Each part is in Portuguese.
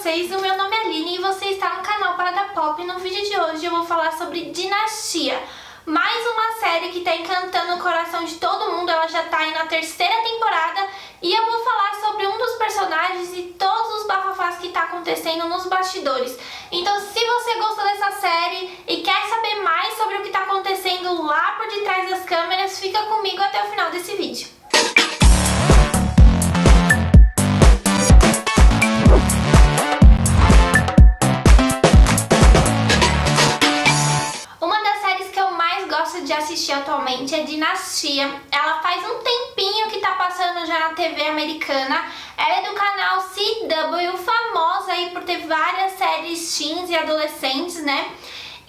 vocês? O meu nome é Aline e você está no canal Parada Pop. No vídeo de hoje eu vou falar sobre Dinastia, mais uma série que está encantando o coração de todo mundo. Ela já está aí na terceira temporada e eu vou falar sobre um dos personagens e todos os bafafás que está acontecendo nos bastidores. Então, se você gostou dessa série e quer saber mais sobre o que está acontecendo lá por detrás das câmeras, fica comigo até o final desse vídeo. De assistir atualmente é Dinastia. Ela faz um tempinho que tá passando já na TV americana. Ela é do canal CW, famosa aí por ter várias séries teens e adolescentes, né?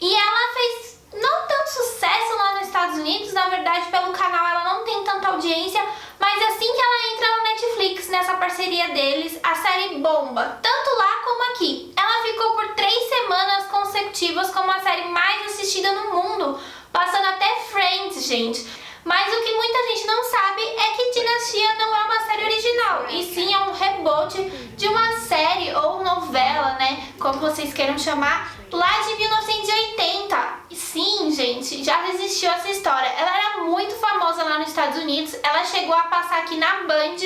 E ela fez não tanto sucesso lá nos Estados Unidos, na verdade pelo canal ela não tem tanta audiência, mas assim que ela entra no Netflix, nessa parceria deles, a série bomba, tanto lá como aqui. Ela ficou por 3 semanas consecutivas como a série mais assistida no mundo, passando até Friends, gente. Mas o que muita gente não sabe é que Dinastia não é uma série original, e sim é um reboot de uma série ou novela, né, como vocês queiram chamar, lá de 1980. E sim, gente, já existiu essa história. Ela era muito famosa lá nos Estados Unidos, ela chegou a passar aqui na Band,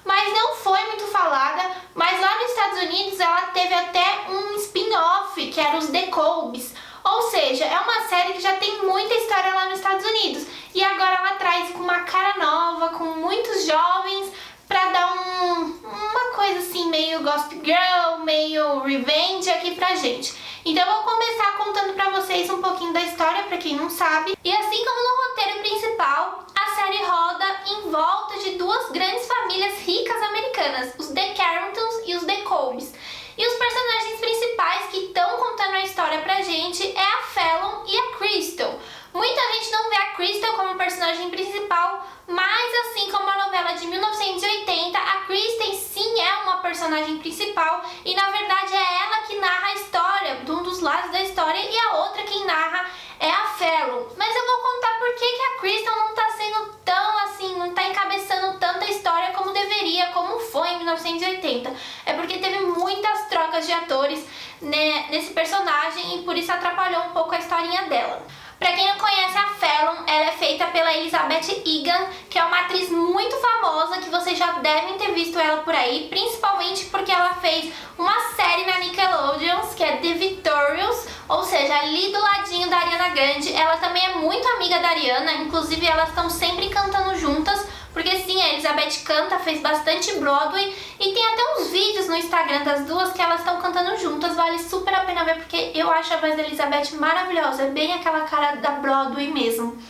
mas não foi muito falada. Mas lá nos Estados Unidos ela teve até um spin-off, que era os The Colbys. Ou seja, é uma série que já tem muita história lá nos Estados Unidos. E agora ela traz com uma cara nova, com muitos jovens, pra dar uma coisa assim, meio Gossip Girl, meio Revenge aqui pra gente. Então eu vou começar contando pra vocês um pouquinho da história, pra quem não sabe. E assim como no roteiro principal, a série roda em volta de duas grandes famílias ricas americanas, os The Carringtons e os The Colbys. E os personagens principais que estão contando a história pra gente é a Fallon e a Crystal. Muita gente não vê a Crystal como personagem principal, mas assim como a novela de 1980, a Kristen sim é uma personagem principal e na verdade é ela que narra a história, de um dos lados da história, e a outra quem narra é a Fallon. Mas eu vou contar por que a Crystal não tá sendo tão assim, não tá encabeçando tanta história como deveria, como foi em 1980. É porque teve muitas trocas de atores, né, nesse personagem, e por isso atrapalhou um pouco a historinha dela. Pra quem não conhece a Fallon, ela é feita pela Elizabeth Egan, que é uma atriz muito famosa, que vocês já devem ter visto ela por aí, principalmente porque ela fez uma série na Nickelodeon, que é The Victorious, ou seja, ali do ladinho da Ariana Grande. Ela também é muito amiga da Ariana, inclusive elas estão sempre cantando juntas, porque sim, a Elizabeth canta, fez bastante Broadway, e tem até uns vídeos no Instagram das duas que elas estão cantando juntas. Vale super a pena ver, porque eu acho a voz da Elizabeth maravilhosa, é bem aquela cara da Broadway mesmo.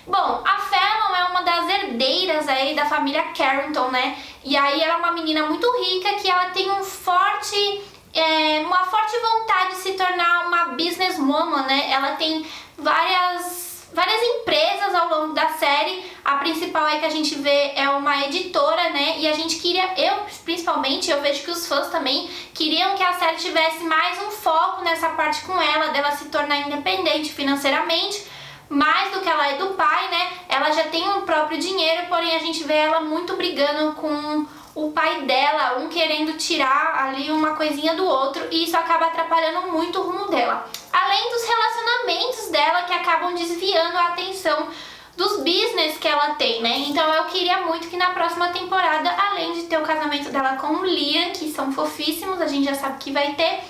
Bom, a Fallon é uma das herdeiras aí da família Carrington, né? E aí ela é uma menina muito rica que ela tem uma forte vontade de se tornar uma businesswoman, né? Ela tem várias empresas ao longo da série. A principal aí que a gente vê é uma editora, né? E a gente queria, principalmente, eu vejo que os fãs também queriam que a série tivesse mais um foco nessa parte com ela, dela se tornar independente financeiramente, mais do que ela é do pai, né? Ela já tem um próprio dinheiro, porém a gente vê ela muito brigando com o pai dela, um querendo tirar ali uma coisinha do outro, e isso acaba atrapalhando muito o rumo dela. Além dos relacionamentos dela, que acabam desviando a atenção dos business que ela tem, né? Então eu queria muito que na próxima temporada, além de ter o casamento dela com o Liam, que são fofíssimos, a gente já sabe que vai ter,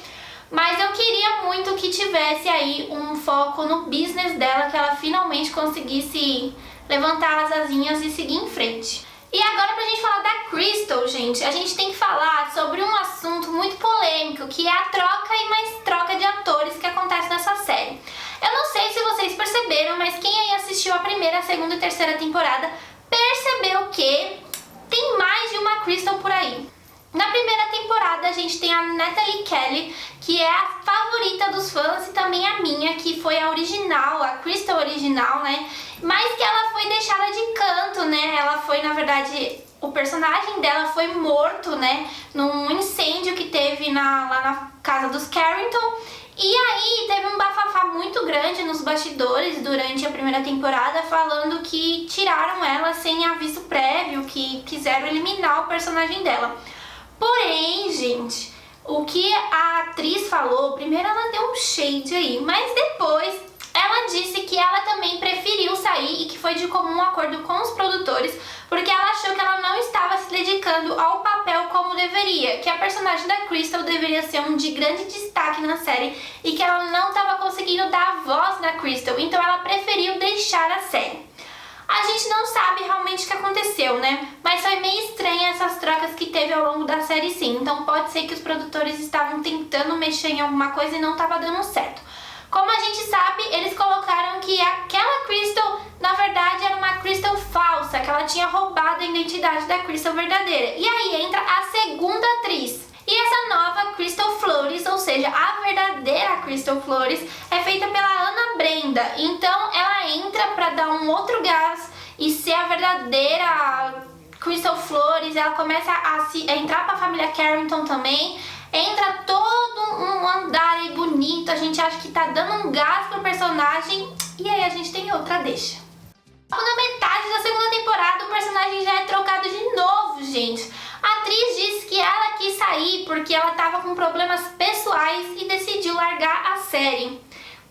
mas eu queria muito que tivesse aí um foco no business dela, que ela finalmente conseguisse levantar as asinhas e seguir em frente. E agora, pra gente falar da Crystal, gente, a gente tem que falar sobre um assunto muito polêmico, que é a troca e mais troca de atores que acontece nessa série. Eu não sei se vocês perceberam, mas quem aí assistiu a primeira, a segunda e terceira temporada percebeu que tem mais de uma Crystal por aí. Na primeira temporada a gente tem a Natalie Kelly, que é a favorita dos fãs e também a minha, que foi a original, a Crystal original, né? Mas que ela foi deixada de canto, né? Ela foi, na verdade, o personagem dela foi morto, né? Num incêndio que teve lá na casa dos Carrington. E aí teve um bafafá muito grande nos bastidores durante a primeira temporada, falando que tiraram ela sem aviso prévio, que quiseram eliminar o personagem dela. Porém, gente, o o que a atriz falou, primeiro ela deu um shade aí, mas depois ela disse que ela também preferiu sair e que foi de comum acordo com os produtores, porque ela achou que ela não estava se dedicando ao papel como deveria, que a personagem da Crystal deveria ser um de grande destaque na série e que ela não estava conseguindo dar voz na Crystal, então ela preferiu deixar a série. A gente não sabe realmente o que aconteceu, né? Mas foi meio estranha essas trocas que teve ao longo da série sim, então pode ser que os produtores estavam tentando mexer em alguma coisa e não estava dando certo. Como a gente sabe, eles colocaram que aquela Crystal, na verdade, era uma Crystal falsa, que ela tinha roubado a identidade da Crystal verdadeira. E aí entra a segunda atriz. E essa nova Crystal Flores, ou seja, a verdadeira Crystal Flores, é feita pela Ana Brenda. Então ela entra para dar um outro gás e ser a verdadeira Crystal Flores. Ela começa a entrar para a família Carrington também. Entra todo um andar aí bonito, a gente acha que tá dando um gás pro personagem e aí a gente tem outra deixa. Na metade da segunda temporada o personagem já é trocado de novo, gente. A atriz disse que ela quis sair porque ela tava com problemas pessoais e decidiu largar a série.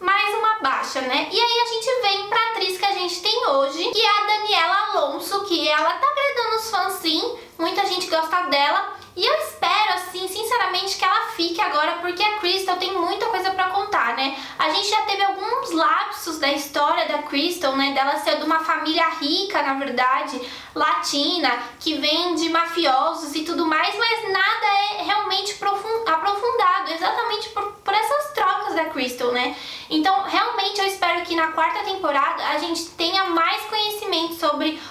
Mais uma baixa, né? E aí a gente vem pra atriz que a gente tem hoje, que é a Daniela Alonso, que ela tá agradando os fãs sim, muita gente gosta dela. E eu espero, assim, sinceramente, que ela fique agora, porque a Crystal tem muita coisa pra contar, né? A gente já teve alguns lapsos da história da Crystal, né? Dela ser de uma família rica, na verdade, latina, que vem de mafiosos e tudo mais, mas nada é realmente aprofundado, exatamente por essas trocas da Crystal, né? Então, realmente, eu espero que na quarta temporada a gente tenha mais conhecimento sobre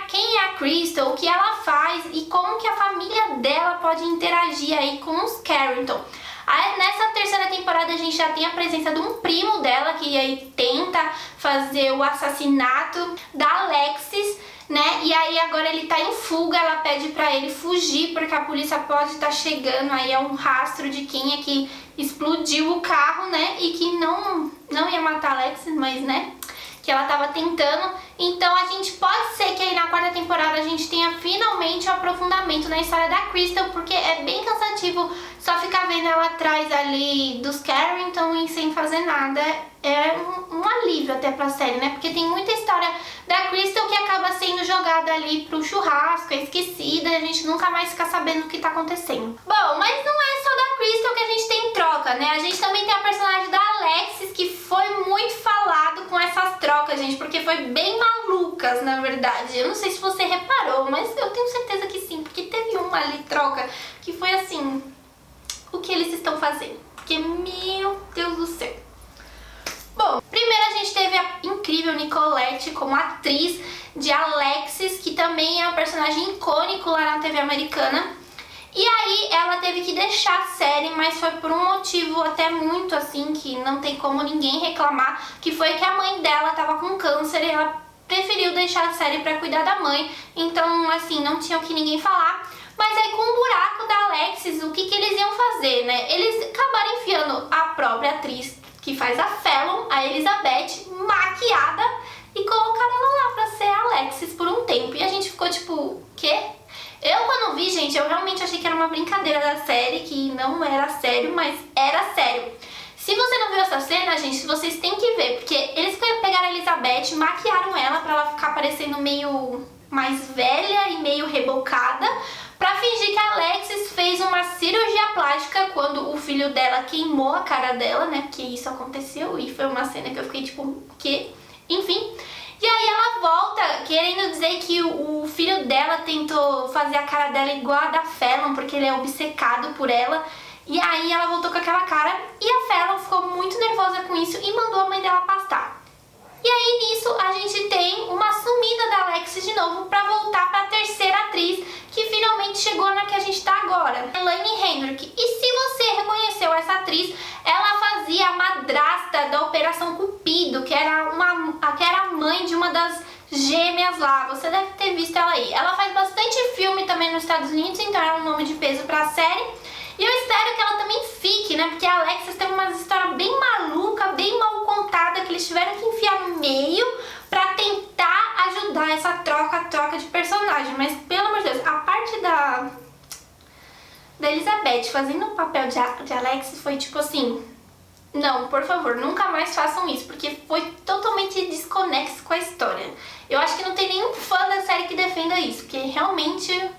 quem é a Crystal, o que ela faz e como que a família dela pode interagir aí com os Carrington. Aí, nessa terceira temporada a gente já tem a presença de um primo dela que aí tenta fazer o assassinato da Alexis, né? E aí agora ele tá em fuga, ela pede pra ele fugir porque a polícia pode estar chegando, aí é um rastro de quem é que explodiu o carro, né? E que não ia matar a Alexis, mas né? Que ela tava tentando. Então a gente pode ser que aí na quarta temporada a gente tenha finalmente um aprofundamento na história da Crystal, porque é bem cansativo só ficar vendo ela atrás ali dos Carrington e sem fazer nada. É um alívio até pra série, né? Porque tem muita história da Crystal que acaba sendo jogada ali pro churrasco, é esquecida e a gente nunca mais fica sabendo o que tá acontecendo. Bom, mas não é só da Crystal que a gente tem troca, né? A gente também tem a personagem da Alexis, que foi muito falado com essas trocas, gente, porque foi bem malucas, na verdade. Eu não sei se você reparou, mas eu tenho certeza que sim, porque teve uma ali troca que foi assim, o que eles estão fazendo? Porque, meu Deus do céu. Bom, primeiro a gente teve a incrível Nicolette como atriz de Alexis, que também é um personagem icônico lá na TV americana. E aí ela teve que deixar a série, mas foi por um motivo até muito assim, que não tem como ninguém reclamar, que foi que a mãe dela tava com câncer e ela preferiu deixar a série pra cuidar da mãe. Então, assim, não tinha o que ninguém falar. Mas aí com o buraco da Alexis, o que eles iam fazer, né? Eles acabaram enfiando a própria atriz que faz a Fallon, a Elizabeth, maquiada, e colocaram ela lá pra ser a Alexis por um tempo. E a gente ficou tipo, quê? Eu quando vi, gente, eu realmente achei que era uma brincadeira da série, que não era sério, mas era sério. Se você não viu essa cena, gente, vocês têm que ver, porque eles pegaram a Elizabeth, maquiaram ela pra ela ficar parecendo meio mais velha e meio rebocada, pra fingir que a Alexis fez uma cirurgia plástica quando o filho dela queimou a cara dela, né? Porque isso aconteceu e foi uma cena que eu fiquei tipo, o quê? Enfim. E aí ela volta querendo dizer que o filho dela tentou fazer a cara dela igual a da Fallon, porque ele é obcecado por ela. E aí ela voltou com aquela cara e a Fallon ficou muito nervosa com isso e mandou a mãe dela pastar. E aí nisso a gente tem uma sumida da Alexis de novo pra voltar pra terceira atriz, que finalmente chegou na que a gente tá agora, Elaine Hendrick. E se você reconheceu essa atriz, ela fazia a madrasta da Operação Cupido, que era a mãe de uma das gêmeas lá. Você deve ter visto ela aí. Ela faz bastante filme também nos Estados Unidos, então é um nome de peso pra série. E eu espero que ela também fique, né? Porque a Alexis teve uma história bem maluca, bem mal contada, que eles tiveram que enfiar no meio pra tentar ajudar essa troca de personagem. Mas, pelo amor de Deus, a parte da Elizabeth fazendo o papel de Alexis foi tipo assim... Não, por favor, nunca mais façam isso, porque foi totalmente desconexo com a história. Eu acho que não tem nenhum fã da série que defenda isso, porque realmente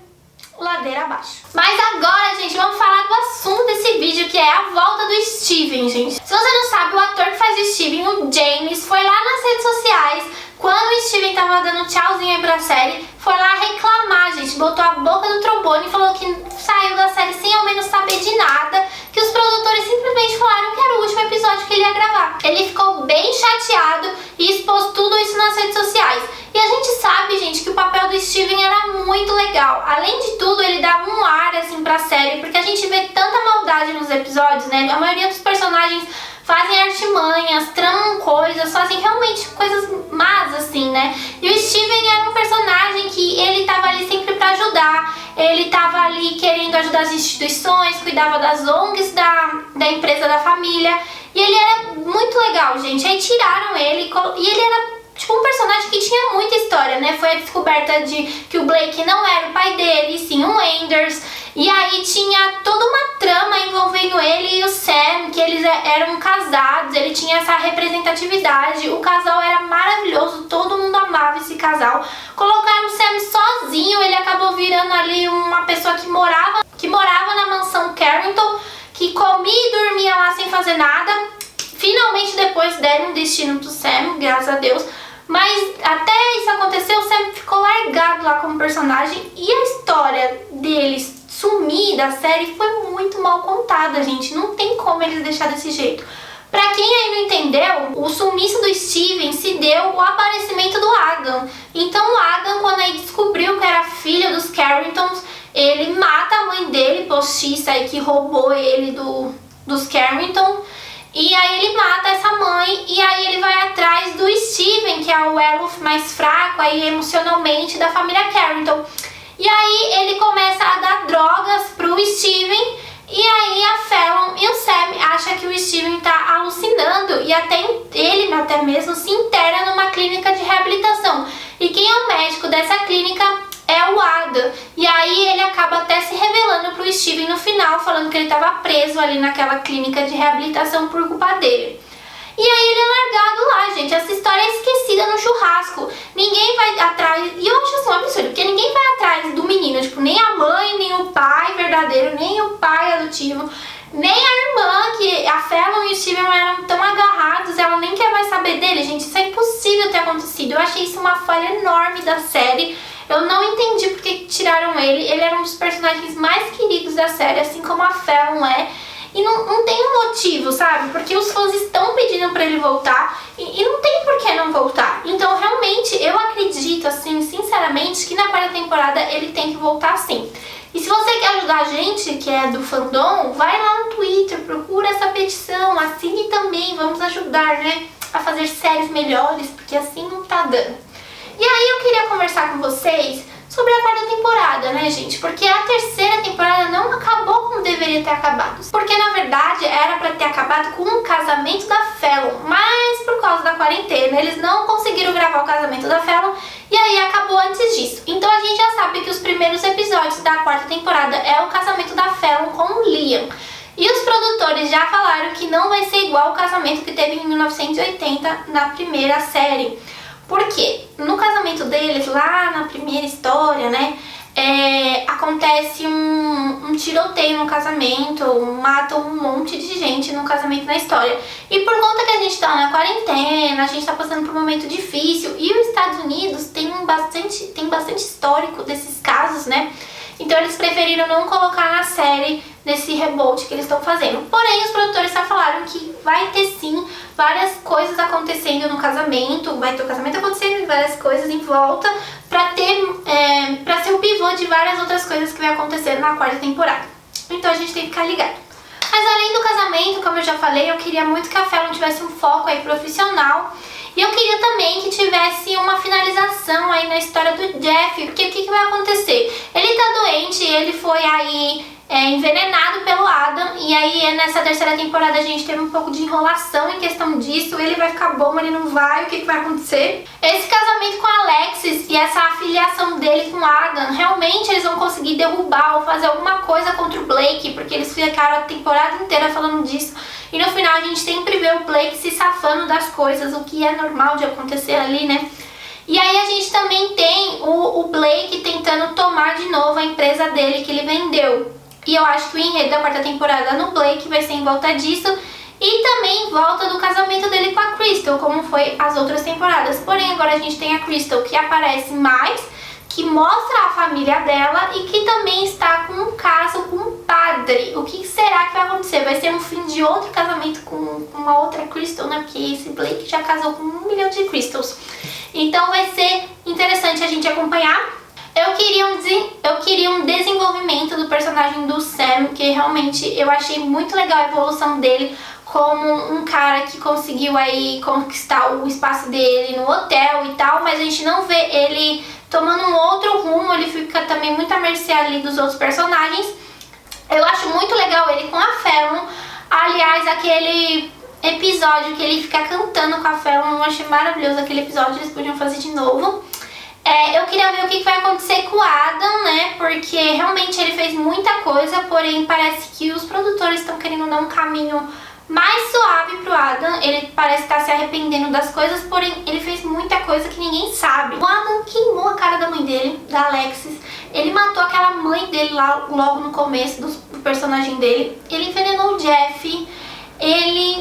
ladeira abaixo. Mas agora, gente, vamos falar do assunto desse vídeo, que é a volta do Steven, gente. Se você não sabe, o ator que faz o Steven, o James, foi lá nas redes sociais, quando o Steven tava dando tchauzinho aí pra série, foi lá reclamar, gente, botou a boca no trombone e falou que saiu da série sem ao menos saber de nada, que os produtores simplesmente falaram que era o último episódio que ele ia gravar. Ele ficou bem chateado e expôs tudo isso nas redes sociais. E a gente sabe, gente, que o papel do Steven era muito legal. Além de tudo, ele dava um ar, assim, pra série, porque a gente vê tanta maldade nos episódios, né? A maioria dos personagens fazem artimanhas, tramam coisas, fazem realmente coisas más, assim, né? E o Steven era um personagem que ele tava ali sempre pra ajudar, ele tava ali querendo ajudar as instituições, cuidava das ONGs da empresa da família, e ele era muito legal, gente. Aí tiraram ele, e ele era tipo um personagem que tinha muita história, né? Foi a descoberta de que o Blake não era o pai dele, sim um Anders. E aí tinha toda uma trama envolvendo ele e o Sam, que eles eram casados, ele tinha essa representatividade, o casal era maravilhoso, todo mundo amava esse casal. Colocaram o Sam sozinho, ele acabou virando ali uma pessoa que morava na mansão Carrington, que comia e dormia lá sem fazer nada. Finalmente depois deram um destino pro Sam, graças a Deus. Mas até isso acontecer, o Sam ficou largado lá como personagem, e a história deles sumir da série foi muito mal contada, gente. Não tem como eles deixar desse jeito. Pra quem aí não entendeu, o sumiço do Steven se deu o aparecimento do Adam. Então o Adam, quando aí descobriu que era filho dos Carringtons, ele mata a mãe dele, postiça aí, que roubou ele dos Carrington. E aí ele mata essa mãe, e aí ele vai atrás do Steven, que é o elo mais fraco aí emocionalmente da família Carrington. E aí ele começa a dar drogas pro Steven, e aí a Fallon e o Sam acham que o Steven tá alucinando, e ele até mesmo se interna numa clínica de reabilitação. E quem é o médico dessa clínica é o Adam. E aí ele acaba até se revelando pro Steven no final, falando que ele estava preso ali naquela clínica de reabilitação por culpa dele. E aí ele é largado lá, gente. Essa história é esquecida no churrasco. Ninguém vai atrás, e eu acho isso um absurdo, porque ninguém vai atrás do menino, tipo, nem a mãe, nem o pai verdadeiro, nem o pai adotivo, nem a irmã, que a Fallon e o Steven eram tão agarrados, ela nem quer mais saber dele, gente. Isso é impossível ter acontecido. Eu achei isso uma falha enorme da série. Eu não entendi porque tiraram ele. Ele era um dos personagens mais queridos da série, assim como a Fallon é. E não tem um motivo, sabe? Porque os fãs estão pedindo pra ele voltar e não tem por que não voltar. Então, realmente, eu acredito, assim, sinceramente, que na quarta temporada ele tem que voltar sim. E se você quer ajudar a gente, que é do fandom, vai lá no Twitter, procura essa petição, assine também, vamos ajudar, né? A fazer séries melhores, porque assim não tá dando. E aí eu queria conversar com vocês sobre a quarta temporada, né, gente? Porque a terceira temporada não acabou como deveria ter acabado. Porque, na verdade, era pra ter acabado com o casamento da Fallon. Mas, por causa da quarentena, eles não conseguiram gravar o casamento da Fallon. E aí acabou antes disso. Então a gente já sabe que os primeiros episódios da quarta temporada é o casamento da Fallon com o Liam. E os produtores já falaram que não vai ser igual o casamento que teve em 1980 na primeira série. Porque no casamento deles, lá na primeira história, né, acontece um tiroteio no casamento, matam um monte de gente no casamento na história. E por conta que a gente tá na quarentena, a gente tá passando por um momento difícil, e os Estados Unidos tem bastante histórico desses casos, né? Então eles preferiram não colocar na série nesse reboot que eles estão fazendo. Porém, os produtores já falaram que vai ter sim várias coisas acontecendo no casamento, vai ter o casamento acontecendo e várias coisas em volta pra ser o pivô de várias outras coisas que vai acontecer na quarta temporada. Então a gente tem que ficar ligado. Mas além do casamento, como eu já falei, eu queria muito que a Fallon tivesse um foco aí profissional. E eu queria também que tivesse uma finalização aí na história do Jeff, porque o que vai acontecer? Ele tá doente, ele foi aí envenenado pelo Adam, e E aí nessa terceira temporada a gente teve um pouco de enrolação em questão disso. Ele vai ficar bom, ele não vai, o que vai acontecer? Esse casamento com a Alexis e essa afiliação dele com o Adam, realmente eles vão conseguir derrubar ou fazer alguma coisa contra o Blake, porque eles ficaram a temporada inteira falando disso. E no final a gente sempre vê o Blake se safando das coisas, o que é normal de acontecer ali, né? E aí a gente também tem o Blake tentando tomar de novo a empresa dele que ele vendeu. E eu acho que o enredo da quarta temporada no Blake vai ser em volta disso. E também em volta do casamento dele com a Crystal, como foi as outras temporadas. Porém, agora a gente tem a Crystal que aparece mais, que mostra a família dela e que também está com um caso com um padre. O que será que vai acontecer? Vai ser um fim de outro casamento com uma outra Crystal, né? Porque esse Blake já casou com 1 milhão de Crystals. Então vai ser interessante a gente acompanhar. Eu queria um desenvolvimento do personagem do Sam, que realmente eu achei muito legal a evolução dele como um cara que conseguiu aí conquistar o espaço dele no hotel e tal, mas a gente não vê ele tomando um outro rumo, ele fica também muito à mercê ali dos outros personagens. Eu acho muito legal ele com a Fallon. Aliás, aquele episódio que ele fica cantando com a Fallon, eu achei maravilhoso aquele episódio, eles podiam fazer de novo. Eu queria ver o que vai acontecer com o Adam, né, porque realmente ele fez muita coisa, porém parece que os produtores estão querendo dar um caminho mais suave pro Adam. Ele parece estar se arrependendo das coisas, porém ele fez muita coisa que ninguém sabe. O Adam queimou a cara da mãe dele, da Alexis. Ele matou aquela mãe dele lá logo no começo do personagem dele. Ele envenenou o Jeff.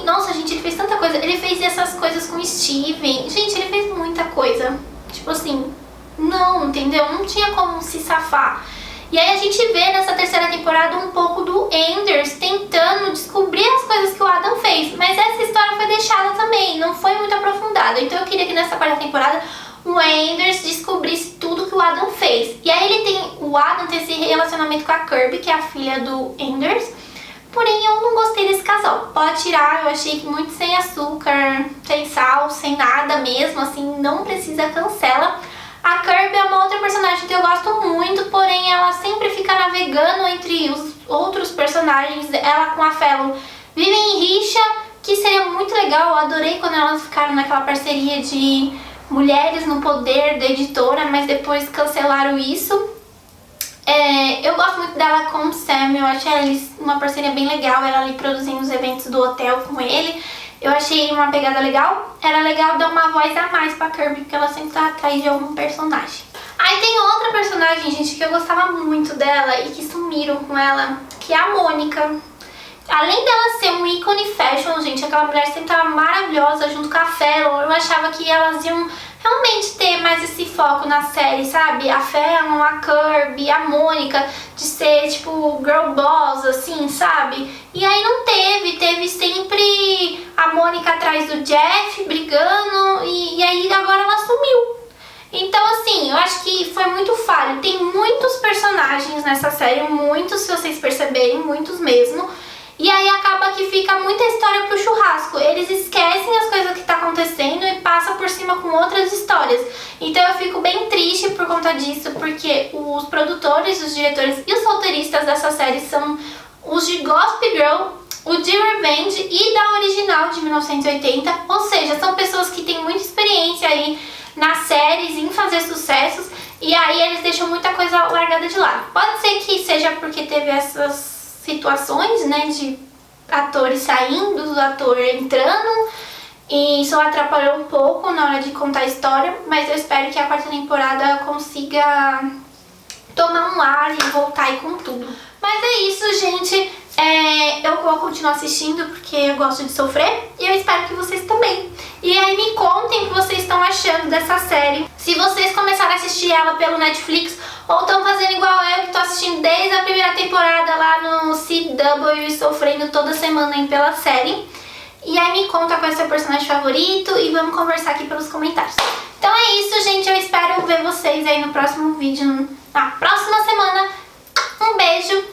Nossa, gente, ele fez tanta coisa. Ele fez essas coisas com o Steven. Gente, ele fez muita coisa. Tipo assim, não, entendeu? Não tinha como se safar. E aí a gente vê nessa terceira temporada um pouco do Anders tentando descobrir as coisas que o Adam fez. Mas essa história foi deixada também, não foi muito aprofundada. Então eu queria que nessa quarta temporada o Anders descobrisse tudo que o Adam fez. E aí o Adam tem esse relacionamento com a Kirby, que é a filha do Anders. Porém eu não gostei desse casal. Pode tirar, eu achei que muito sem açúcar, sem sal, sem nada mesmo, assim, não precisa, cancela. A Kirby é uma outra personagem que eu gosto muito, porém ela sempre fica navegando entre os outros personagens. Ela com a Fallon vivem em rixa, que seria muito legal. Eu adorei quando elas ficaram naquela parceria de mulheres no poder da editora, mas depois cancelaram isso. Eu gosto muito dela com o Sam, eu achei ela uma parceria bem legal, ela ali produzindo os eventos do hotel com ele. Eu achei uma pegada legal. Era legal dar uma voz a mais pra Kirby, porque ela sempre tá atrás de algum personagem. Aí tem outra personagem, gente, que eu gostava muito dela e que sumiram com ela, que é a Mônica. Além dela ser um ícone fashion, gente, aquela mulher sempre tava maravilhosa junto com a Fallon. Eu achava que elas iam realmente ter mais esse foco na série, sabe? A Fallon, a Kirby, a Mônica, de ser tipo girl boss, assim, sabe? E aí não teve sempre a Mônica atrás do Jeff, brigando, e aí agora ela sumiu. Então assim, eu acho que foi muito falho. Tem muitos personagens nessa série, muitos, se vocês perceberem, muitos mesmo. E aí acaba que fica muita história pro churrasco. Eles esquecem as coisas que tá acontecendo e passam por cima com outras histórias. Então eu fico bem triste por conta disso, porque os produtores, os diretores e os roteiristas dessa série são os de Gossip Girl, o de Revenge e da original de 1980. Ou seja, são pessoas que têm muita experiência aí nas séries, em fazer sucessos. E aí eles deixam muita coisa largada de lado. Pode ser que seja porque teve essas situações, né, de atores saindo, do ator entrando, e isso atrapalhou um pouco na hora de contar a história, mas eu espero que a quarta temporada consiga tomar um ar e voltar aí com tudo. Mas é isso, gente, eu vou continuar assistindo porque eu gosto de sofrer e eu espero que vocês também. E aí me contem o que vocês estão achando dessa série, se vocês começaram a assistir ela pelo Netflix ou estão fazendo igual eu, que tô assistindo desde a primeira temporada lá no CW e sofrendo toda semana aí pela série. E aí me conta qual é o seu personagem favorito e vamos conversar aqui pelos comentários. Então é isso, gente, eu espero ver vocês aí no próximo vídeo, na próxima semana. Um beijo!